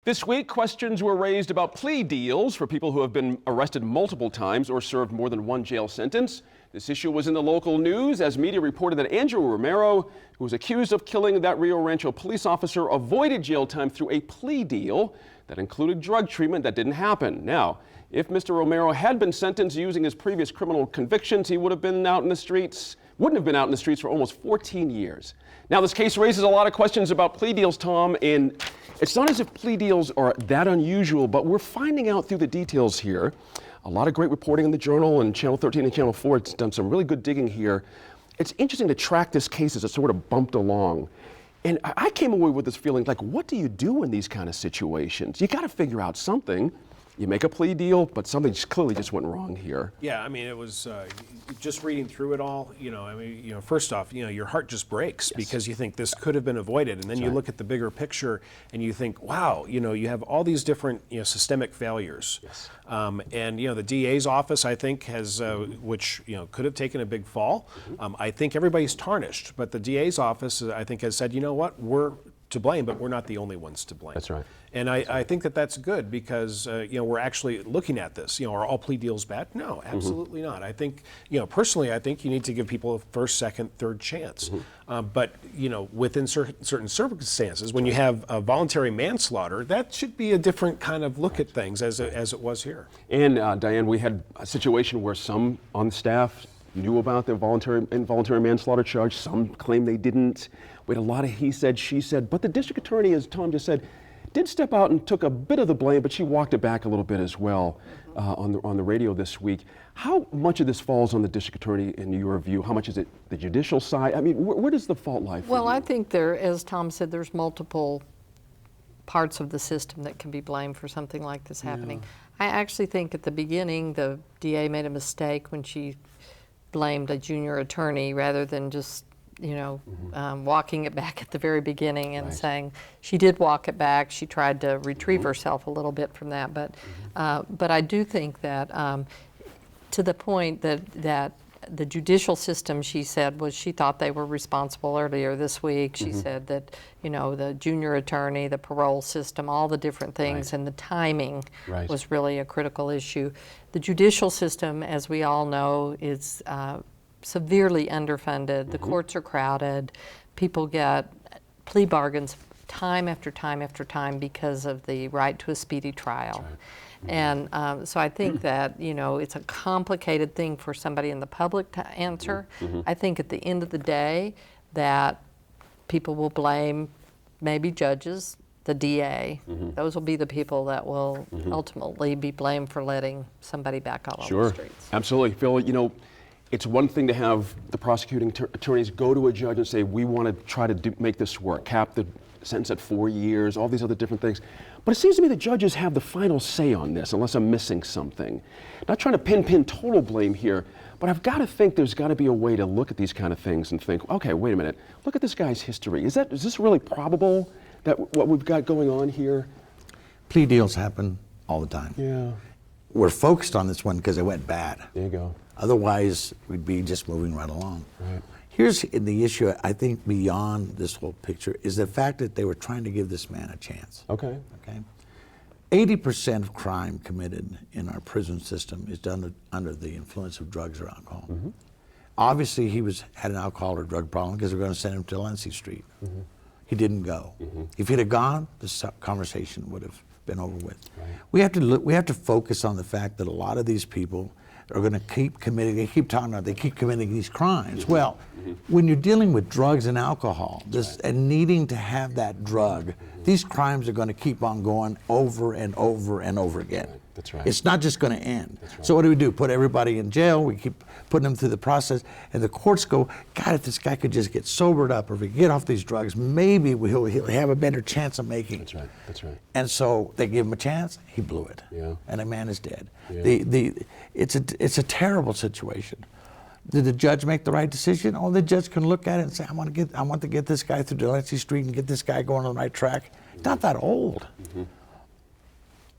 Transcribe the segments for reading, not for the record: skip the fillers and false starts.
This week, questions were raised about plea deals for people who have been arrested multiple times or served more than one jail sentence. This issue was in the local news as media reported that Andrew Romero, who was accused of killing that Rio Rancho police officer, avoided jail time through a plea deal that included drug treatment that didn't happen. Now, if Mr. Romero had been sentenced using his previous criminal convictions, he wouldn't have been out in the streets for almost 14 years. Now, this case raises a lot of questions about plea deals, Tom, and it's not as if plea deals are that unusual, but we're finding out through the details here. A lot of great reporting in the Journal and Channel 13 and Channel 4. It's done some really good digging here. It's interesting to track this case as it sort of bumped along. And I came away with this feeling like, what do you do in these kind of situations? You got to figure out something. You make a plea deal, but something clearly just went wrong here. Yeah, I mean, it was just reading through it all. First off, your heart just breaks because you think this could have been avoided, and then you look at the bigger picture and you think, wow, you have all these different systemic failures. Yes. And the DA's office, I think, has which could have taken a big fall. I think everybody's tarnished, but the DA's office, I think, has said, you know what, we're to blame, but we're not the only ones to blame. That's right. And I think that's good because we're actually looking at this. Are all plea deals bad? No, absolutely not. I think personally, I think you need to give people a first, second, third chance. But within certain circumstances, when you have voluntary manslaughter, that should be a different kind of look at things as it was here. And Diane, we had a situation where some on the staff knew about the involuntary manslaughter charge. Some claim they didn't. We had a lot of he said, she said. But the district attorney, as Tom just said, did step out and took a bit of the blame, but she walked it back a little bit as well on the radio this week. How much of this falls on the district attorney in your view? How much is it the judicial side? I mean, where does the fault lie for you? Well, I think there, as Tom said, there's multiple parts of the system that can be blamed for something like this happening. I actually think at the beginning the DA made a mistake when she blamed a junior attorney rather than just walking it back at the very beginning and saying she did walk it back. She tried to retrieve herself a little bit from that, but I do think that to the point that the judicial system, she said, was she thought they were responsible earlier this week. She said that the junior attorney, the parole system, all the different things, and the timing was really a critical issue. The judicial system, as we all know, is severely underfunded. The courts are crowded. People get plea bargains time after time after time because of the right to a speedy trial. And so I think that, it's a complicated thing for somebody in the public to answer. I think at the end of the day that people will blame maybe judges, the DA. Those will be the people that will ultimately be blamed for letting somebody back out on the streets. Absolutely. Phil, it's one thing to have the prosecuting attorneys go to a judge and say, we want to try to make this work, cap the sentence at 4 years, all these other different things. But it seems to me the judges have the final say on this, unless I'm missing something. Not trying to pin total blame here, but I've got to think there's got to be a way to look at these kind of things and think, okay, wait a minute, look at this guy's history. Is this really probable that what we've got going on here? Plea deals happen all the time. Yeah. We're focused on this one because it went bad. There you go. Otherwise, we'd be just moving right along. Right. Here's the issue, I think, beyond this whole picture is the fact that they were trying to give this man a chance. Okay. 80% of crime committed in our prison system is done under the influence of drugs or alcohol. Obviously, he had an alcohol or drug problem because we're going to send him to Delancey Street. He didn't go. If he'd have gone, this conversation would have been over with. We have to focus on the fact that a lot of these people are going to keep committing, they keep committing these crimes. Well, when you're dealing with drugs and alcohol, and needing to have that drug, these crimes are going to keep on going over and over and over again. That's right. It's not just going to end. So what do? Put everybody in jail, we keep putting them through the process, and the courts go, God, if this guy could just get sobered up, or if he get off these drugs, maybe he'll have a better chance of making it. That's right. And so they give him a chance, he blew it. Yeah. And a man is dead. Yeah. It's a terrible situation. Did the judge make the right decision? Oh, the judge can look at it and say, I want to get this guy through Delancey Street and get this guy going on the right track. Not that old.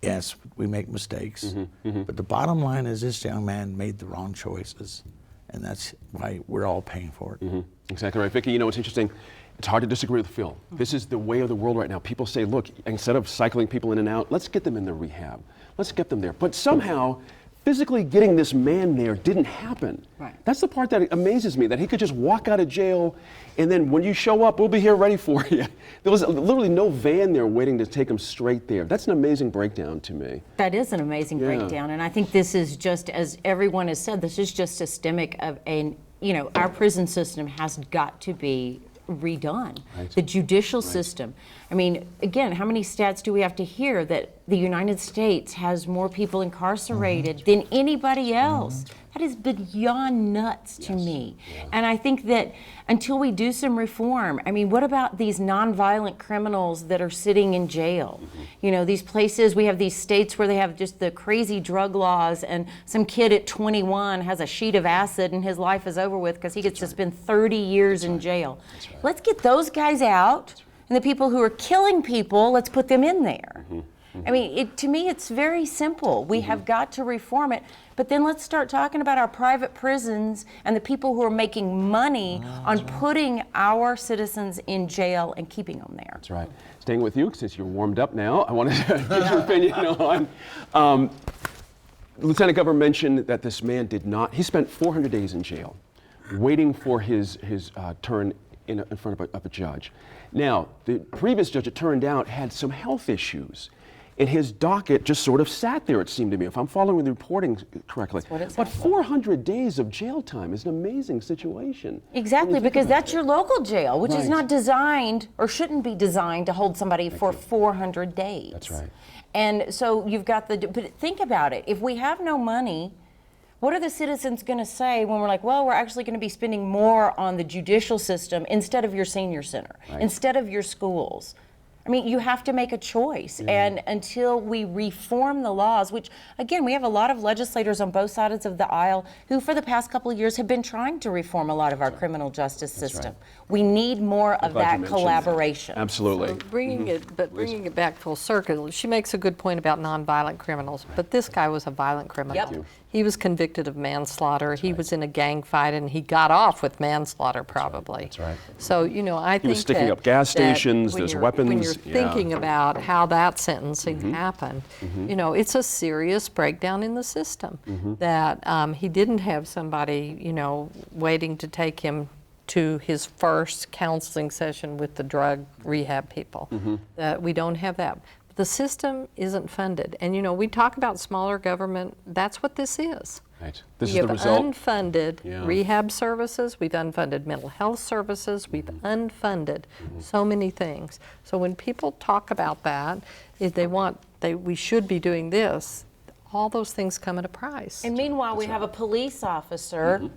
Yes, we make mistakes, but the bottom line is this young man made the wrong choices, and that's why we're all paying for it. Exactly right. Vicki, it's interesting. It's hard to disagree with Phil. This is the way of the world right now. People say, look, instead of cycling people in and out, let's get them in the rehab. Let's get them there. But somehow, physically getting this man there didn't happen. Right. That's the part that amazes me, that he could just walk out of jail, and then when you show up, we'll be here ready for you. There was literally no van there waiting to take him straight there. That's an amazing breakdown to me. That is an amazing breakdown, and I think this is just, as everyone has said, this is just systemic of our prison system has got to be redone. Right. The judicial system. I mean, again, how many stats do we have to hear that the United States has more people incarcerated than anybody else? That is beyond nuts to me. Yeah. And I think that until we do some reform, I mean, what about these nonviolent criminals that are sitting in jail? You know, these places, we have these states where they have just the crazy drug laws, and some kid at 21 has a sheet of acid and his life is over with because he gets to spend 30 years in jail. Let's get those guys out, and the people who are killing people, let's put them in there. I mean, to me, it's very simple. We have got to reform it. But then let's start talking about our private prisons and the people who are making money on putting our citizens in jail and keeping them there. That's right. Staying with you, since you're warmed up now, I wanted to get your opinion on. Lieutenant Governor mentioned that this man he spent 400 days in jail, waiting for his turn in front of a judge. Now, the previous judge, it turned out, had some health issues. And his docket just sort of sat there, it seemed to me, if I'm following the reporting correctly. But 400 days of jail time is an amazing situation. Exactly, because that's your local jail, which is not designed or shouldn't be designed to hold somebody for 400 days. That's right. And so you've got but think about it. If we have no money, what are the citizens going to say when we're like, well, we're actually going to be spending more on the judicial system instead of your senior center, instead of your schools? I mean, you have to make a choice. And until we reform the laws, which, again, we have a lot of legislators on both sides of the aisle who, for the past couple of years, have been trying to reform a lot of our criminal justice system. We need more of that collaboration. Absolutely. So bringing it back full circle, she makes a good point about nonviolent criminals, but this guy was a violent criminal. Yep. He was convicted of manslaughter. He was in a gang fight, and he got off with manslaughter, probably. That's right. So, I think he was sticking up gas stations, there's weapons. When you're thinking about how that sentencing happened, it's a serious breakdown in the system. That he didn't have somebody, waiting to take him to his first counseling session with the drug rehab people. That we don't have that. The system isn't funded. And we talk about smaller government, that's what this is. Right. This we is the have result. unfunded rehab services, we've unfunded mental health services, we've unfunded so many things. So when people talk about that, if we should be doing this, all those things come at a price. And meanwhile, we have a police officer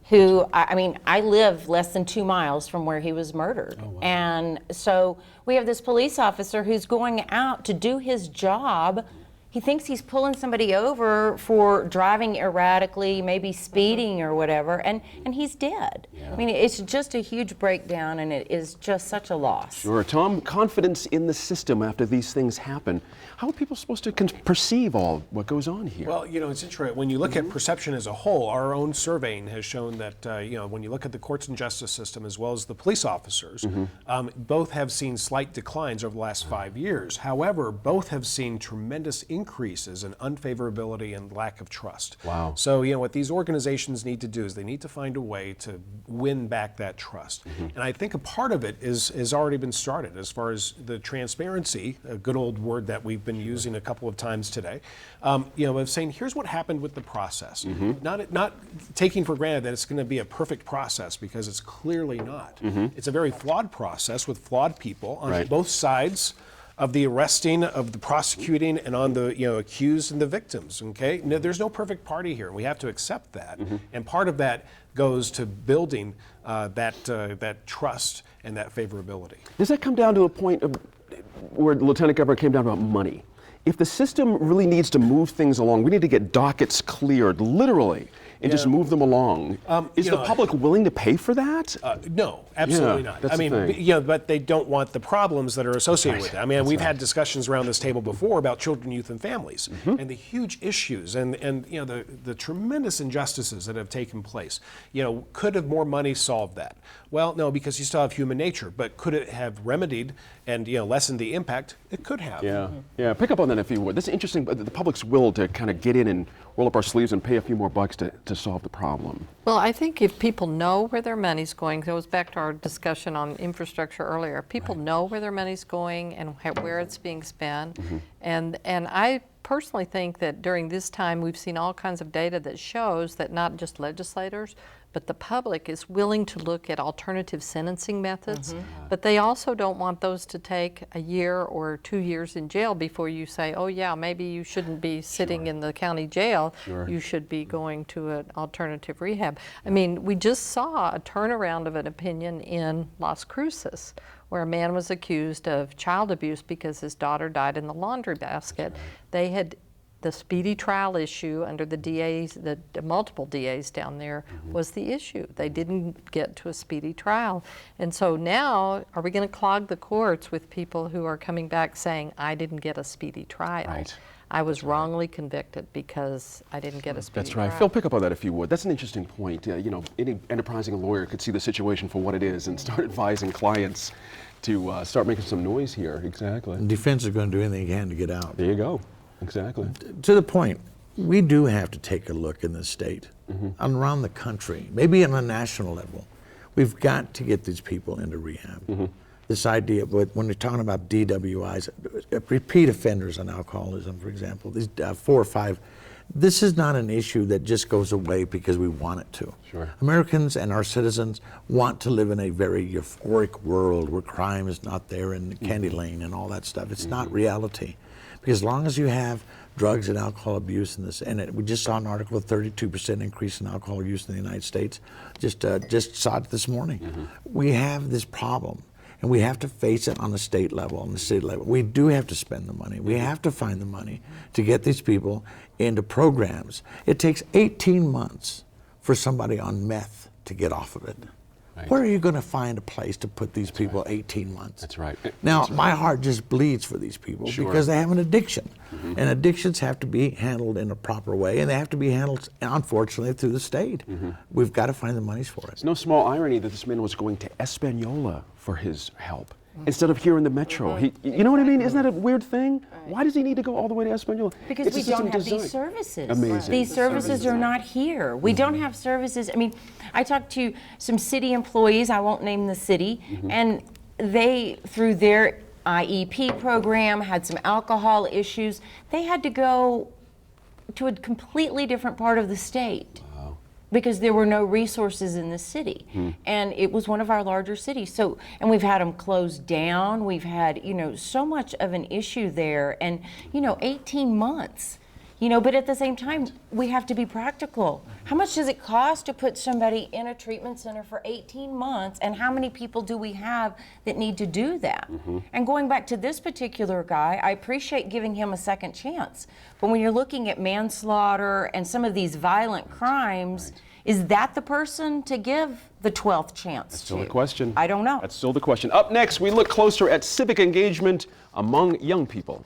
who, I live less than 2 miles from where he was murdered. Oh, wow. And so we have this police officer who's going out to do his job. He thinks he's pulling somebody over for driving erratically, maybe speeding or whatever, and he's dead. Yeah. I mean, it's just a huge breakdown, and it is just such a loss. Sure. Tom, confidence in the system after these things happen. How are people supposed to perceive all what goes on here? Well, it's interesting. When you look at perception as a whole, our own surveying has shown that, when you look at the courts and justice system as well as the police officers, both have seen slight declines over the last 5 years. However, both have seen tremendous increases in unfavorability and lack of trust. Wow. So, what these organizations need to do is they need to find a way to win back that trust. And I think a part of it has already been started as far as the transparency, a good old word that we've been using a couple of times today, of saying, here's what happened with the process. Not taking for granted that it's going to be a perfect process, because it's clearly not. It's a very flawed process with flawed people on both sides of the arresting, of the prosecuting, and on the accused and the victims. Okay, there's no perfect party here, and we have to accept that. And part of that goes to building that trust and that favorability. Does that come down to a point of where Lieutenant Governor came down about money? If the system really needs to move things along, we need to get dockets cleared, literally. and just move them along. Is you the know, public willing to pay for that? No, absolutely Yeah, not. that's I the mean, thing. you know, but they don't want the problems that are associated with it. I mean, That's we've right. had discussions around this table before about children, youth, and families, and the huge issues, and you know, the tremendous injustices that have taken place. You know, could have more money solved that? Well, no, because you still have human nature. But could it have remedied and, you know, lessened the impact? It could have. Yeah, yeah. Pick up on that if you would. This is interesting. The public's will to kind of get in and roll up our sleeves and pay a few more bucks to solve the problem. Well, I think if people know where their money's going, it goes back to our discussion on infrastructure earlier. People know where their money's going and where it's being spent. And I personally think that during this time we've seen all kinds of data that shows that not just legislators, but the public is willing to look at alternative sentencing methods. But they also don't want those to take a year or 2 years in jail before you say, oh yeah, maybe you shouldn't be sitting in the county jail. You should be going to an alternative rehab. I mean, we just saw a turnaround of an opinion in Las Cruces, where a man was accused of child abuse because his daughter died in the laundry basket. They had the speedy trial issue under the DAs, the multiple DAs down there was the issue. They didn't get to a speedy trial. And so now, are we going to clog the courts with people who are coming back saying, I didn't get a speedy trial? Right. I was wrongly convicted because I didn't get a speedy That's right. trial. Phil, pick up on that if you would. That's an interesting point. You know, any enterprising lawyer could see the situation for what it is and start advising clients to start making some noise here. Exactly. The defense is going to do anything they can to get out. There you go. Exactly. To the point, we do have to take a look in this state and around the country, maybe on a national level. We've got to get these people into rehab. This idea, but when you're talking about DWIs, repeat offenders on alcoholism, for example, these 4 or 5, this is not an issue that just goes away because we want it to. Sure. Americans and our citizens want to live in a very euphoric world where crime is not there in Candy Lane and all that stuff. It's not reality. Because as long as you have drugs and alcohol abuse in this, and we just saw an article, 32% increase in alcohol use in the United States, just saw it this morning. We have this problem, and we have to face it on the state level, on the city level. We do have to spend the money. We have to find the money to get these people into programs. It takes 18 months for somebody on meth to get off of it. Right. Where are you going to find a place to put these people 18 months? That's right. Now, my heart just bleeds for these people because they have an addiction. And addictions have to be handled in a proper way, and they have to be handled, unfortunately, through the state. We've got to find the monies for it. It's no small irony that this man was going to Espanola for his help instead of here in the metro. You know what I mean? Isn't that a weird thing? Why does he need to go all the way to Espanola? Because It's we a system don't have these designed- services. Amazing. These services are not here. We don't have services. I mean, I talked to some city employees, I won't name the city, and they, through their IEP program, had some alcohol issues. They had to go to a completely different part of the state. Because there were no resources in the city. And it was one of our larger cities. So, and we've had them closed down. We've had, you know, so much of an issue there. And, you know, 18 months, you know, but at the same time, we have to be practical. How much does it cost to put somebody in a treatment center for 18 months? And how many people do we have that need to do that? And going back to this particular guy, I appreciate giving him a second chance. But when you're looking at manslaughter and some of these violent crimes, is that the person to give the 12th chance That's still to? the question. I don't know. That's still the question. Up next, we look closer at civic engagement among young people.